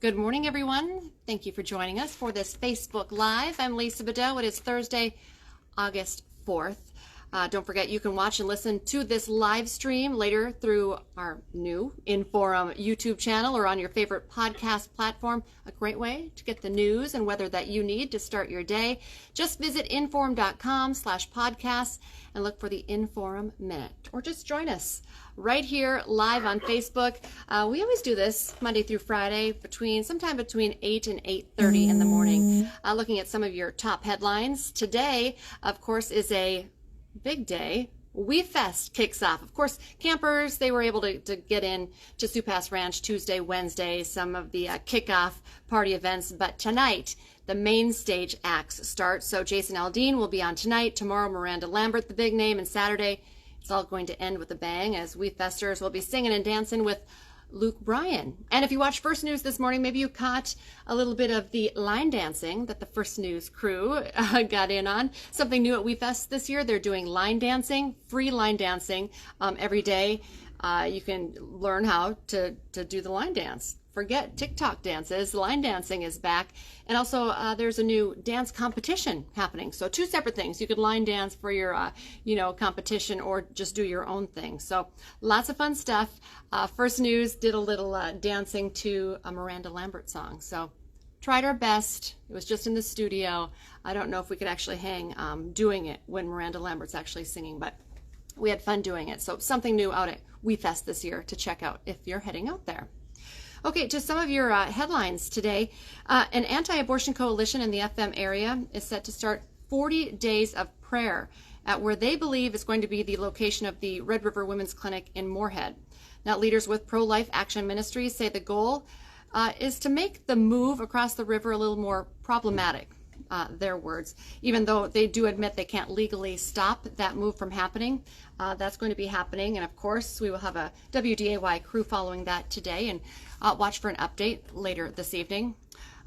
Good morning, everyone. Thank you for joining us for this Facebook Live. I'm Lisa Budeau. It is Thursday, August 4th. Don't forget, you can watch and listen to this live stream later through our new InForum YouTube channel or on your favorite podcast platform. A great way to get the news and weather that you need to start your day. Just visit inforum.com/podcasts and look for the InForum Minute, or just join us right here live on Facebook. We always do this Monday through Friday sometime between 8 and 8:30 in the morning, looking at some of your top headlines. Today, of course, is a big day. We Fest kicks off. Of course, campers, they were able to get in to Sioux Pass Ranch Tuesday, Wednesday, some of the kickoff party events. But tonight, the main stage acts start. So Jason Aldean will be on tonight. Tomorrow, Miranda Lambert, the big name. And Saturday, it's all going to end with a bang as We Festers will be singing and dancing with Luke Bryan. And if you watched First News this morning, maybe you caught a little bit of the line dancing that the First News crew got in on. Something new at We Fest this year. They're doing line dancing, free line dancing every day. You can learn how to do the line dance. Forget TikTok dances. Line dancing is back. And also there's a new dance competition happening. So two separate things. You could line dance for your, competition or just do your own thing. So lots of fun stuff. First News did a little dancing to a Miranda Lambert song. So tried our best. It was just in the studio. I don't know if we could actually hang doing it when Miranda Lambert's actually singing, but we had fun doing it. So something new out at We Fest this year to check out if you're heading out there. Okay, just some of your headlines today. An anti-abortion coalition in the FM area is set to start 40 days of prayer at where they believe is going to be the location of the Red River Women's Clinic in Moorhead. Now, leaders with Pro-Life Action Ministries say the goal is to make the move across the river a little more problematic, their words, even though they do admit they can't legally stop that move from happening. That's going to be happening, and of course we will have a WDAY crew following that today, and watch for an update later this evening.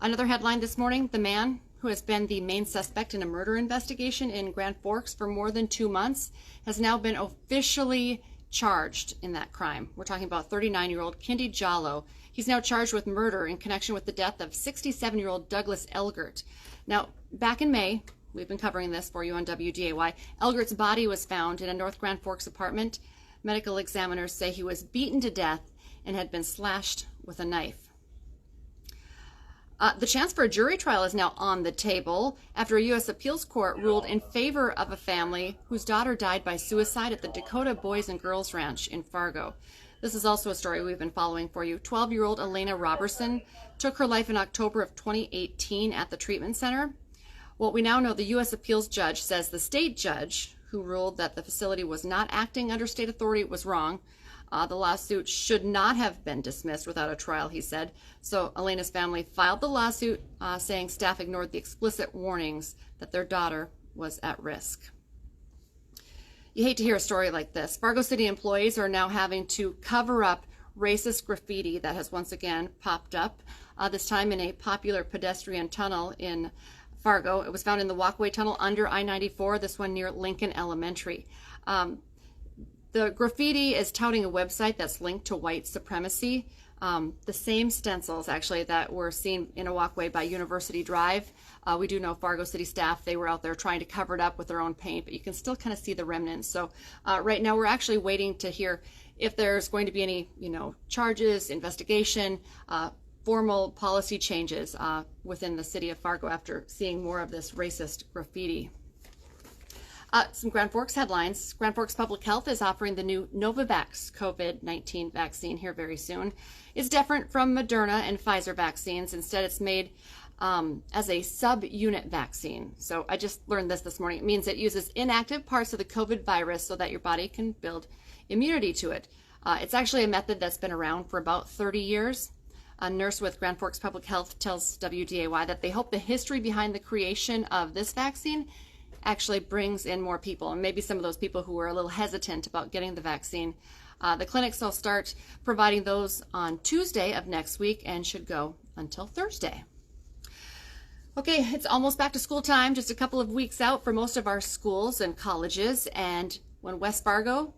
Another headline this morning: the man who has been the main suspect in a murder investigation in Grand Forks for more than 2 months has now been officially charged in that crime. We're talking about 39-year-old Kindy Jallo. He's now charged with murder in connection with the death of 67-year-old Douglas Elgert. Now, back in May, we've been covering this for you on WDAY, Elgert's body was found in a North Grand Forks apartment. Medical examiners say he was beaten to death and had been slashed with a knife. The chance for a jury trial is now on the table after a U.S. appeals court ruled in favor of a family whose daughter died by suicide at the Dakota Boys and Girls Ranch in Fargo. This is also a story we've been following for you. 12-year-old Elena Robertson took her life in October of 2018 at the treatment center. Well, we now know the U.S. appeals judge says the state judge who ruled that the facility was not acting under state authority was wrong. The lawsuit should not have been dismissed without a trial, he said. So Elena's family filed the lawsuit saying staff ignored the explicit warnings that their daughter was at risk. You hate to hear a story like this. Fargo City employees are now having to cover up racist graffiti that has once again popped up, this time in a popular pedestrian tunnel in Fargo. It was found in the walkway tunnel under I-94, this one near Lincoln Elementary. The graffiti is touting a website that's linked to white supremacy. The same stencils, actually, that were seen in a walkway by University Drive. We do know Fargo City staff, they were out there trying to cover it up with their own paint, but you can still kind of see the remnants. So right now we're actually waiting to hear if there's going to be any, charges, investigation, formal policy changes within the city of Fargo after seeing more of this racist graffiti. Some Grand Forks headlines. Grand Forks Public Health is offering the new Novavax COVID-19 vaccine here very soon. It's different from Moderna and Pfizer vaccines. Instead, it's made as a sub-unit vaccine. So I just learned this morning. It means it uses inactive parts of the COVID virus so that your body can build immunity to it. It's actually a method that's been around for about 30 years. A nurse with Grand Forks Public Health tells WDAY that they hope the history behind the creation of this vaccine actually brings in more people, and maybe some of those people who were a little hesitant about getting the vaccine. The clinics will start providing those on Tuesday of next week and should go until Thursday. Okay, it's almost back to school time, just a couple of weeks out for most of our schools and colleges, and when West Fargo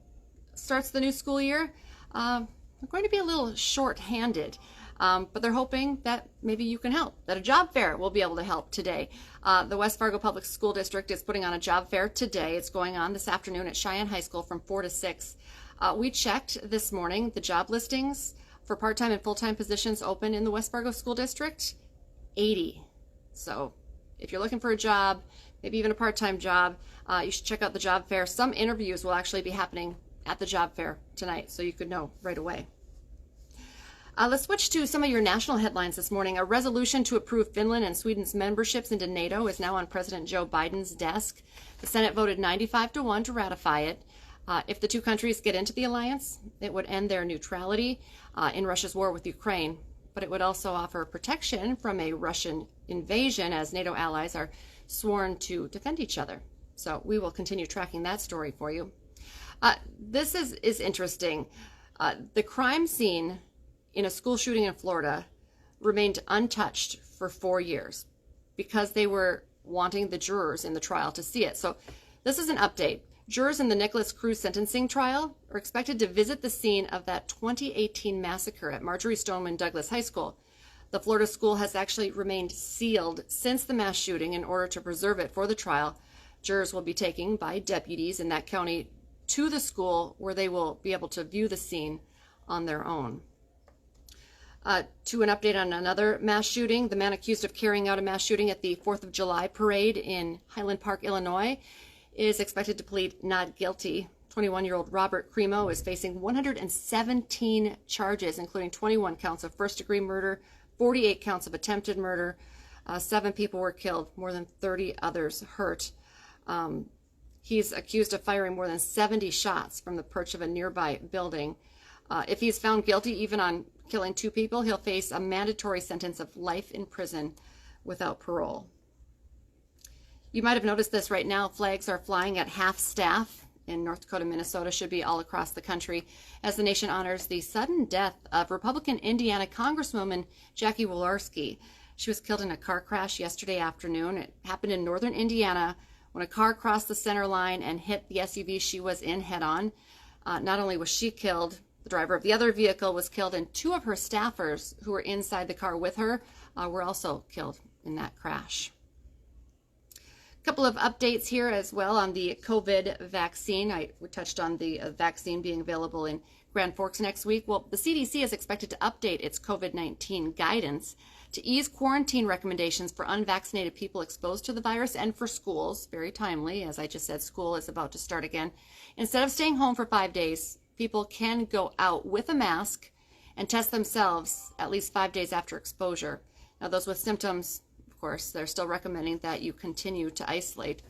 starts the new school year, we're going to be a little short-handed. But they're hoping that maybe you can help, that a job fair will be able to help today. The West Fargo Public School District is putting on a job fair today. It's going on this afternoon at Cheyenne High School from 4 to 6. We checked this morning the job listings for part-time and full-time positions open in the West Fargo School District, 80. So if you're looking for a job, maybe even a part-time job, you should check out the job fair. Some interviews will actually be happening at the job fair tonight, so you could know right away. Let's switch to some of your national headlines this morning. A resolution to approve Finland and Sweden's memberships into NATO is now on President Joe Biden's desk. The Senate voted 95-1 to ratify it. If the two countries get into the alliance, it would end their neutrality in Russia's war with Ukraine, but it would also offer protection from a Russian invasion as NATO allies are sworn to defend each other. So we will continue tracking that story for you. This is interesting. The crime scene in a school shooting in Florida remained untouched for 4 years because they were wanting the jurors in the trial to see it. So this is an update. Jurors in the Nicholas Cruz sentencing trial are expected to visit the scene of that 2018 massacre at Marjorie Stoneman Douglas High School. The Florida school has actually remained sealed since the mass shooting in order to preserve it for the trial. Jurors will be taken by deputies in that county to the school where they will be able to view the scene on their own. To an update on another mass shooting, the man accused of carrying out a mass shooting at the 4th of July parade in Highland Park, Illinois, is expected to plead not guilty. 21-year-old Robert Cremo is facing 117 charges, including 21 counts of first-degree murder, 48 counts of attempted murder. 7 people were killed, more than 30 others hurt. He's accused of firing more than 70 shots from the perch of a nearby building. If he's found guilty even on killing 2 people, he'll face a mandatory sentence of life in prison without parole. You might have noticed this right now. Flags are flying at half staff in North Dakota, Minnesota, should be all across the country as the nation honors the sudden death of Republican Indiana Congresswoman Jackie Walorski. She was killed in a car crash yesterday afternoon. It happened in northern Indiana when a car crossed the center line and hit the SUV she was in head-on. Not only was she killed, the driver of the other vehicle was killed, and 2 of her staffers who were inside the car with her were also killed in that crash. A couple of updates here as well on the COVID vaccine. We touched on the vaccine being available in Grand Forks next week. Well, the CDC is expected to update its COVID-19 guidance to ease quarantine recommendations for unvaccinated people exposed to the virus and for schools. Very timely. As I just said, school is about to start again. Instead of staying home for 5 days, people can go out with a mask and test themselves at least 5 days after exposure. Now, those with symptoms, of course, they're still recommending that you continue to isolate.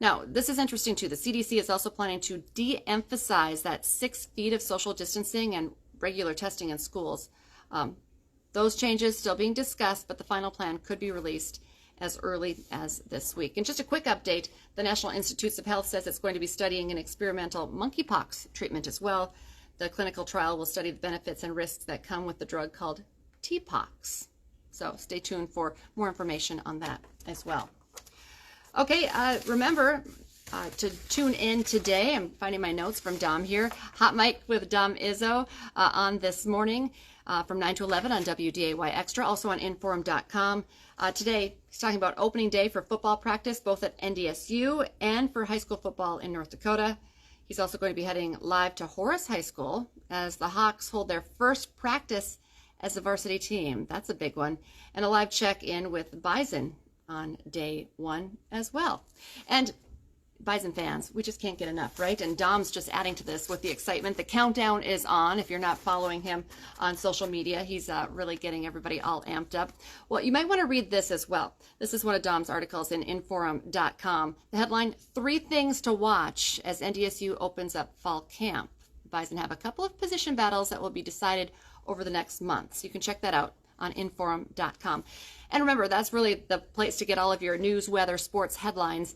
Now, this is interesting too. The CDC is also planning to de-emphasize that 6 feet of social distancing and regular testing in schools. Those changes still being discussed, but the final plan could be released as early as this week. And just a quick update, the National Institutes of Health says it's going to be studying an experimental monkeypox treatment as well. The clinical trial will study the benefits and risks that come with the drug called TPOXX. So stay tuned for more information on that as well. Okay, remember to tune in today. I'm finding my notes from Dom here. Hot Mic with Dom Izzo on this morning from 9 to 11 on WDAY Extra, also on InForum.com. Today, he's talking about opening day for football practice, both at NDSU and for high school football in North Dakota. He's also going to be heading live to Horace High School as the Hawks hold their first practice as a varsity team. That's a big one. And a live check-in with Bison on day 1 as well. And Bison fans, we just can't get enough, right? And Dom's just adding to this with the excitement. The countdown is on. If you're not following him on social media, he's really getting everybody all amped up. Well, you might want to read this as well. This is one of Dom's articles in InForum.com. The headline, 3 things to watch as NDSU opens up fall camp. Bison have a couple of position battles that will be decided over the next month. So you can check that out on InForum.com. And remember, that's really the place to get all of your news, weather, sports headlines.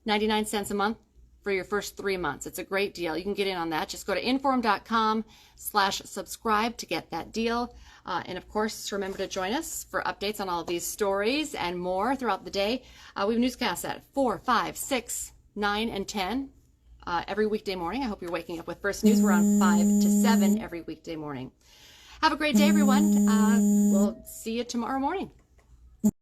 99 cents a month for your first 3 months. It's a great deal. You can get in on that. Just go to InForum.com/subscribe to get that deal. And of course, remember to join us for updates on all of these stories and more throughout the day. We have newscasts at 4, 5, 6, 9, and 10 every weekday morning. I hope you're waking up with First News. We're on 5 to 7 every weekday morning. Have a great day, everyone. We'll see you tomorrow morning.